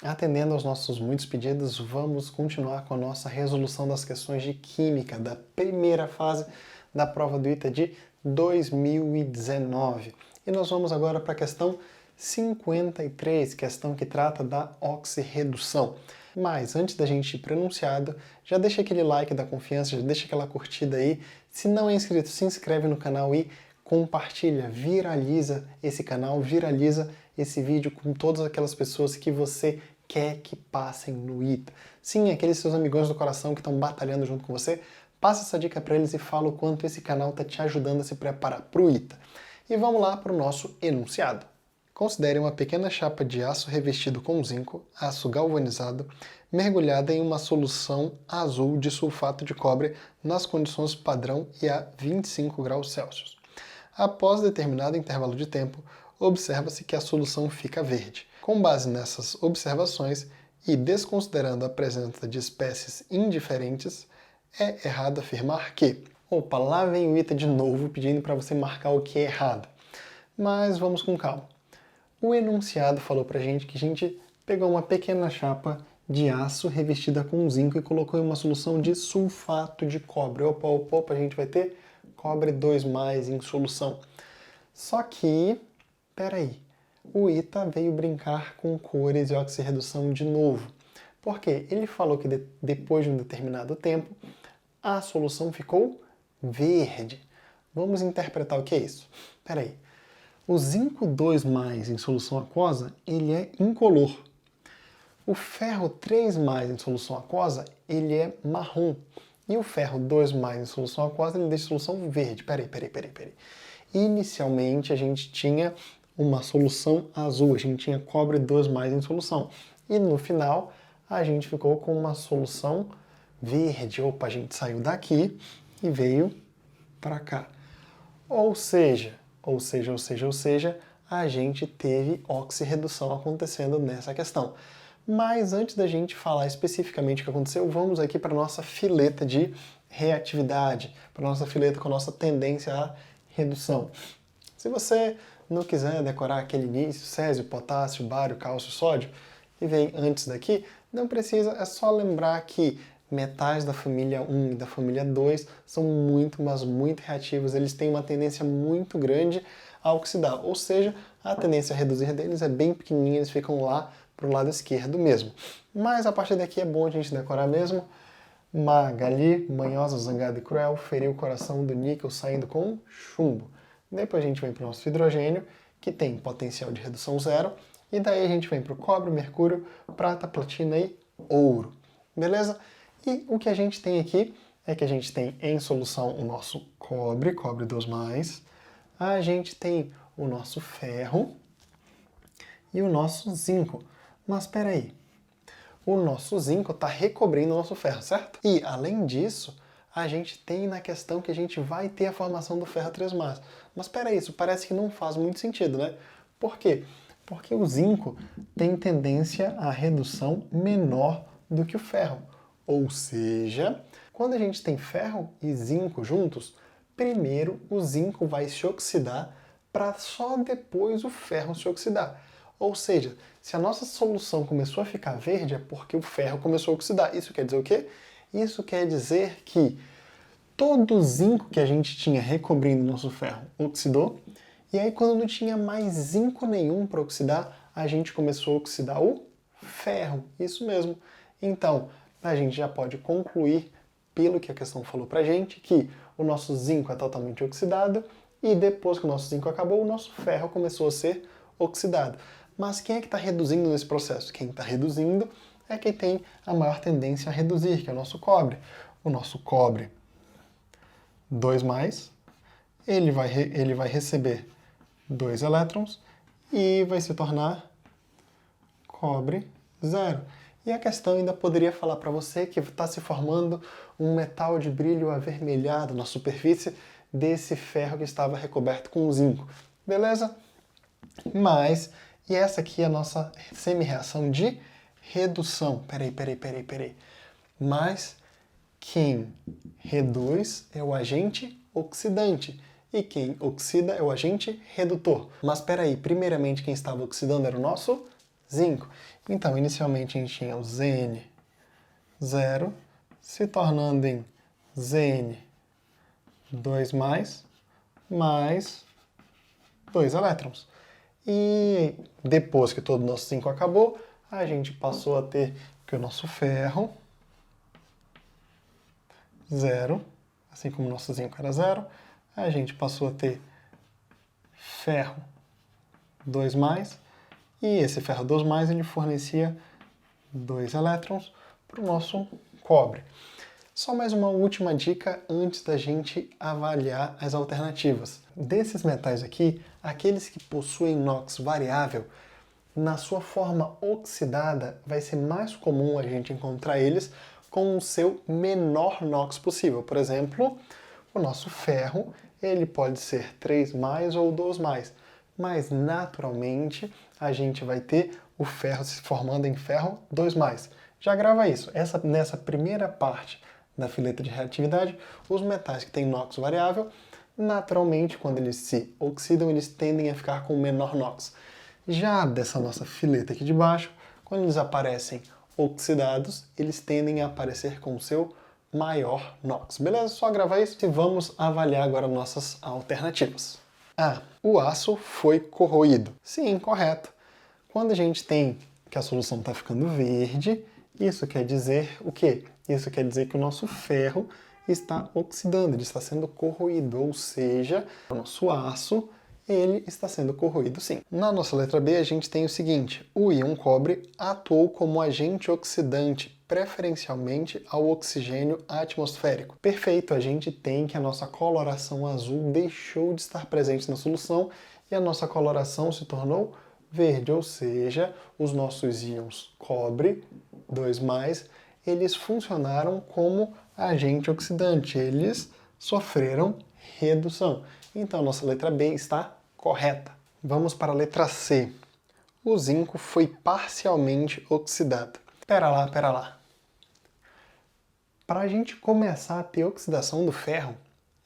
Atendendo aos nossos muitos pedidos, vamos continuar com a nossa resolução das questões de Química da primeira fase da prova do ITA de 2019. E nós vamos agora para a questão 53, questão que trata da oxirredução. Mas antes da gente ir para o enunciado, já deixa aquele like da confiança, já deixa aquela curtida aí. Se não é inscrito, se inscreve no canal e compartilha, viraliza esse canal, viraliza esse vídeo com todas aquelas pessoas que você quer que passem no ITA. Sim, aqueles seus amigões do coração que estão batalhando junto com você, passa essa dica para eles e fala o quanto esse canal está te ajudando a se preparar para o ITA. E vamos lá para o nosso enunciado. Considere uma pequena chapa de aço revestido com zinco, aço galvanizado, mergulhada em uma solução azul de sulfato de cobre nas condições padrão e a 25 graus Celsius. Após determinado intervalo de tempo, observa-se que a solução fica verde. Com base nessas observações e desconsiderando a presença de espécies indiferentes, é errado afirmar que... Opa, lá vem o ITA de novo pedindo para você marcar o que é errado. Mas vamos com calma. O enunciado falou pra gente que a gente pegou uma pequena chapa de aço revestida com zinco e colocou em uma solução de sulfato de cobre. Opa, opa, opa, a gente vai ter cobre 2+ em solução. Só que, peraí, o ITA veio brincar com cores e oxirredução de novo. Por quê? Ele falou que depois de um determinado tempo, a solução ficou verde. Vamos interpretar o que é isso? Peraí. O zinco 2+ em solução aquosa, ele é incolor. O ferro 3+ em solução aquosa, ele é marrom. E o ferro 2+ em solução aquosa, ele deixa a solução verde. Peraí. Inicialmente, a gente tinha uma solução azul, a gente tinha cobre 2+ em solução. E no final, a gente ficou com uma solução verde. Opa, a gente saiu daqui e veio para cá. Ou seja, a gente teve oxirredução acontecendo nessa questão. Mas antes da gente falar especificamente o que aconteceu, vamos aqui para a nossa fileta de reatividade, para a nossa fileta com a nossa tendência à redução. Se você não quiser decorar aquele início, césio, potássio, bário, cálcio, sódio, que vem antes daqui, não precisa, é só lembrar que metais da família 1 e da família 2 são muito, mas muito reativos, eles têm uma tendência muito grande a oxidar, ou seja, a tendência a reduzir deles é bem pequenininha, eles ficam lá para o lado esquerdo mesmo. Mas a partir daqui é bom a gente decorar mesmo. Magali, manhosa, zangada e cruel, feriu o coração do níquel saindo com chumbo. Depois a gente vem para o nosso hidrogênio, que tem potencial de redução 0, e daí a gente vem para o cobre, mercúrio, prata, platina e ouro. Beleza? E o que a gente tem aqui é que a gente tem em solução o nosso cobre 2+, a gente tem o nosso ferro e o nosso zinco. Mas espera aí, o nosso zinco está recobrindo o nosso ferro, certo? E, além disso, a gente tem na questão que a gente vai ter a formação do ferro 3+. Mas espera aí, isso parece que não faz muito sentido, né? Por quê? Porque o zinco tem tendência à redução menor do que o ferro. Ou seja, quando a gente tem ferro e zinco juntos, primeiro o zinco vai se oxidar para só depois o ferro se oxidar. Ou seja, se a nossa solução começou a ficar verde é porque o ferro começou a oxidar. Isso quer dizer o quê? Isso quer dizer que todo o zinco que a gente tinha recobrindo o nosso ferro oxidou, e aí quando não tinha mais zinco nenhum para oxidar, a gente começou a oxidar o ferro. Isso mesmo. Então, a gente já pode concluir, pelo que a questão falou pra gente, que o nosso zinco é totalmente oxidado e depois que o nosso zinco acabou, o nosso ferro começou a ser oxidado. Mas quem é que está reduzindo nesse processo? Quem está reduzindo é quem tem a maior tendência a reduzir, que é o nosso cobre. O nosso cobre 2+, ele vai receber 2 elétrons e vai se tornar cobre 0. E a questão ainda poderia falar para você que está se formando um metal de brilho avermelhado na superfície desse ferro que estava recoberto com zinco. Beleza? Mas, e essa aqui é a nossa semi-reação de redução. Peraí. Mas quem reduz é o agente oxidante. E quem oxida é o agente redutor. Mas peraí, primeiramente quem estava oxidando era o nosso zinco. Então, inicialmente a gente tinha o Zn0 se tornando em Zn2+, mais 2 elétrons. E depois que todo o nosso zinco acabou, a gente passou a ter que o nosso ferro, 0, assim como o nosso zinco era 0, a gente passou a ter ferro 2+, e esse ferro 2+, ele fornecia 2 elétrons para o nosso cobre. Só mais uma última dica antes da gente avaliar as alternativas. Desses metais aqui, aqueles que possuem NOx variável, na sua forma oxidada, vai ser mais comum a gente encontrar eles com o seu menor NOx possível. Por exemplo, o nosso ferro, ele pode ser 3+ ou 2+, mas naturalmente a gente vai ter o ferro se formando em ferro 2+. Já grava isso. Nessa primeira parte da fileta de reatividade, os metais que têm NOx variável, naturalmente, quando eles se oxidam, eles tendem a ficar com menor NOx. Já dessa nossa fileta aqui de baixo, quando eles aparecem oxidados, eles tendem a aparecer com o seu maior NOx. Beleza? Só gravar isso e vamos avaliar agora nossas alternativas. Ah, o aço foi corroído. Sim, correto. Quando a gente tem que a solução está ficando verde, isso quer dizer o quê? Isso quer dizer que o nosso ferro está oxidando, ele está sendo corroído, ou seja, o nosso aço ele está sendo corroído sim. Na nossa letra B a gente tem o seguinte: o íon cobre atuou como agente oxidante, preferencialmente ao oxigênio atmosférico. Perfeito, a gente tem que a nossa coloração azul deixou de estar presente na solução e a nossa coloração se tornou verde, ou seja, os nossos íons cobre 2+, eles funcionaram como agente oxidante, eles sofreram redução. Então a nossa letra B está correta. Vamos para a letra C. O zinco foi parcialmente oxidado. Pera lá. Para a gente começar a ter oxidação do ferro,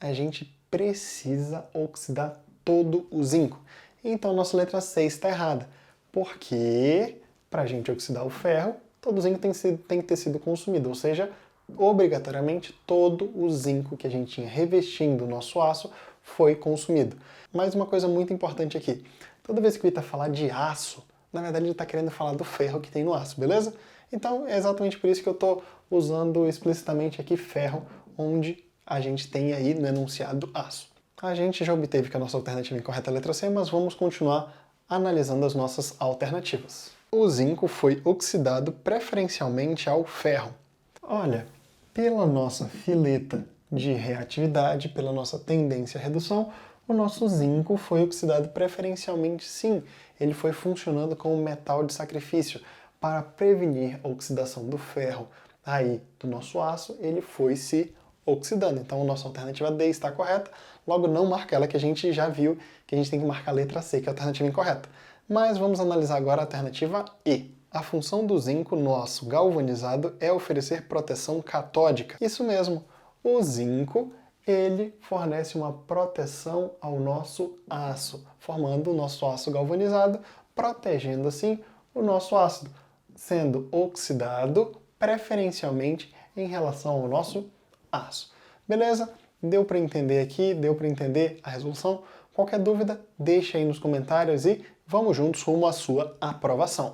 a gente precisa oxidar todo o zinco. Então nossa letra C está errada, porque para a gente oxidar o ferro, todo o zinco tem que ter sido consumido, ou seja, obrigatoriamente todo o zinco que a gente tinha revestindo o nosso aço foi consumido. Mas uma coisa muito importante aqui, toda vez que o Ita falar de aço, na verdade ele está querendo falar do ferro que tem no aço, beleza? Então é exatamente por isso que eu estou usando explicitamente aqui ferro, onde a gente tem aí no enunciado aço. A gente já obteve que a nossa alternativa incorreta é a letra C, mas vamos continuar analisando as nossas alternativas. O zinco foi oxidado preferencialmente ao ferro. Olha, pela nossa fileta de reatividade, pela nossa tendência à redução, o nosso zinco foi oxidado preferencialmente sim. Ele foi funcionando como metal de sacrifício. Para prevenir a oxidação do ferro aí do nosso aço, ele foi se oxidando. Então a nossa alternativa D está correta, logo não marca ela, que a gente já viu que a gente tem que marcar a letra C, que é a alternativa incorreta. Mas vamos analisar agora a alternativa E. A função do zinco no aço galvanizado é oferecer proteção catódica. Isso mesmo, o zinco ele fornece uma proteção ao nosso aço, formando o nosso aço galvanizado, protegendo assim o nosso ácido, sendo oxidado preferencialmente em relação ao nosso aço. Beleza? Deu para entender aqui? Deu para entender a resolução? Qualquer dúvida, deixa aí nos comentários e vamos juntos rumo à sua aprovação.